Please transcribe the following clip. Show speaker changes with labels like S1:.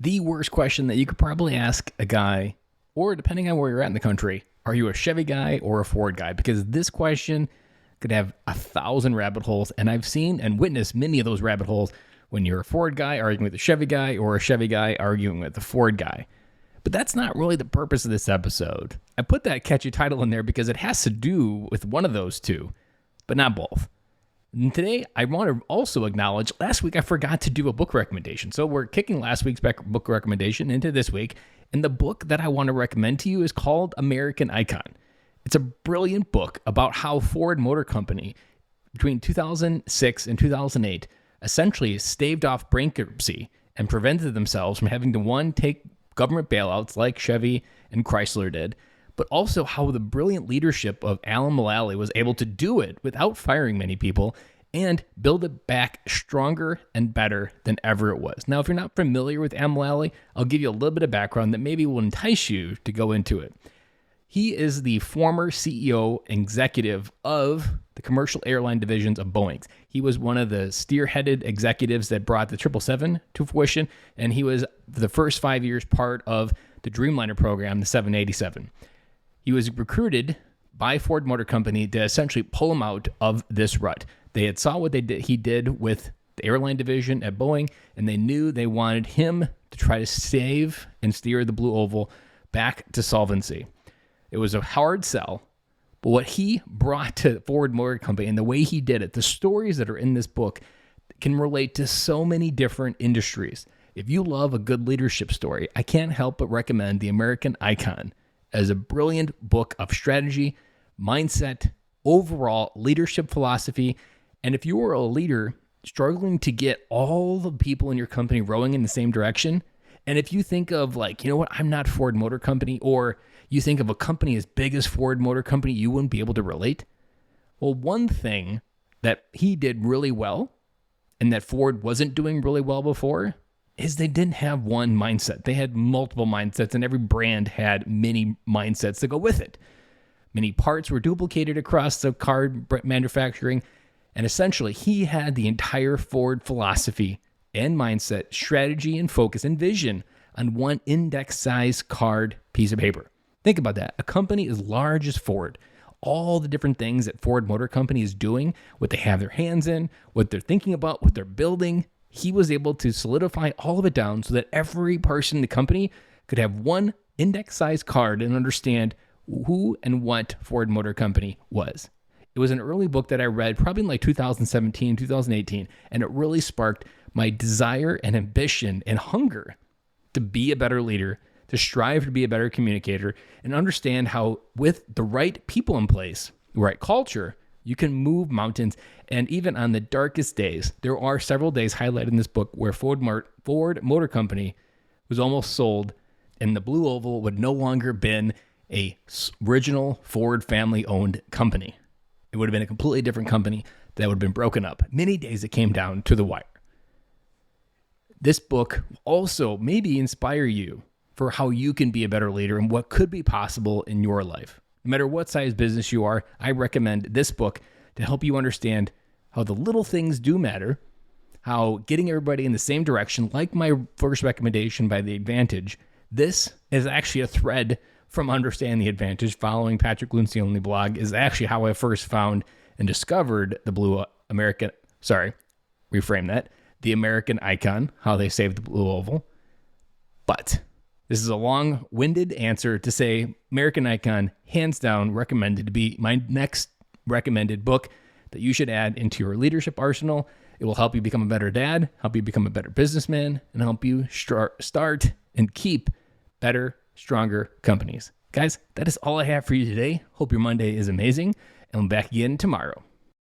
S1: the worst question that you could probably ask a guy, or depending on where you're at in the country, are you a Chevy guy or a Ford guy? Because this question could have 1,000 rabbit holes, and I've seen and witnessed many of those rabbit holes when you're a Ford guy arguing with a Chevy guy or a Chevy guy arguing with a Ford guy. But that's not really the purpose of this episode. I put that catchy title in there because it has to do with one of those two, but not both. And today, I want to also acknowledge, last week I forgot to do a book recommendation. So we're kicking last week's book recommendation into this week. And the book that I want to recommend to you is called American Icon. It's a brilliant book about how Ford Motor Company, between 2006 and 2008, essentially staved off bankruptcy and prevented themselves from having to, one, take government bailouts like Chevy and Chrysler did, but also how the brilliant leadership of Alan Mulally was able to do it without firing many people and build it back stronger and better than ever it was. Now, if you're not familiar with Alan Mulally, I'll give you a little bit of background that maybe will entice you to go into it. He is the former CEO executive of the commercial airline divisions of Boeing. He was one of the spearheaded executives that brought the 777 to fruition, and he was, for the first 5 years, part of the Dreamliner program, the 787. He was recruited by Ford Motor Company to essentially pull him out of this rut. They had saw what he did with the airline division at Boeing, and they knew they wanted him to try to save and steer the Blue Oval back to solvency. It was a hard sell, but what he brought to Ford Motor Company and the way he did it, the stories that are in this book can relate to so many different industries. If you love a good leadership story, I can't help but recommend The American Icon as a brilliant book of strategy, mindset, overall leadership philosophy. And if you are a leader struggling to get all the people in your company rowing in the same direction, and if you think of like, you know what, I'm not Ford Motor Company, or you think of a company as big as Ford Motor Company, you wouldn't be able to relate. Well, one thing that he did really well and that Ford wasn't doing really well before is they didn't have one mindset. They had multiple mindsets, and every brand had many mindsets to go with it. Many parts were duplicated across the car manufacturing, and essentially he had the entire Ford philosophy and mindset, strategy and focus and vision on one index-sized card piece of paper. Think about that. A company as large as Ford, all the different things that Ford Motor Company is doing, what they have their hands in, what they're thinking about, what they're building, he was able to solidify all of it down so that every person in the company could have one index-sized card and understand who and what Ford Motor Company was. It was an early book that I read probably in like 2017, 2018, and it really sparked my desire and ambition and hunger to be a better leader, to strive to be a better communicator, and understand how with the right people in place, the right culture, you can move mountains. And even on the darkest days, there are several days highlighted in this book where Ford Motor Company was almost sold, and the Blue Oval would no longer been a original Ford family-owned company. It would have been a completely different company that would have been broken up. Many days it came down to the wire. This book also maybe inspire you for how you can be a better leader and what could be possible in your life. No matter what size business you are, I recommend this book to help you understand how the little things do matter, how getting everybody in the same direction, like my first recommendation by The Advantage, this is actually a thread from Understand the Advantage, following Patrick Lencioni blog, is actually how I first found and discovered the The American Icon, how they saved the Blue Oval. But this is a long-winded answer to say American Icon, hands down, recommended to be my next recommended book that you should add into your leadership arsenal. It will help you become a better dad, help you become a better businessman, and help you start and keep better, stronger companies. Guys, that is all I have for you today. Hope your Monday is amazing, and we'll be back again tomorrow.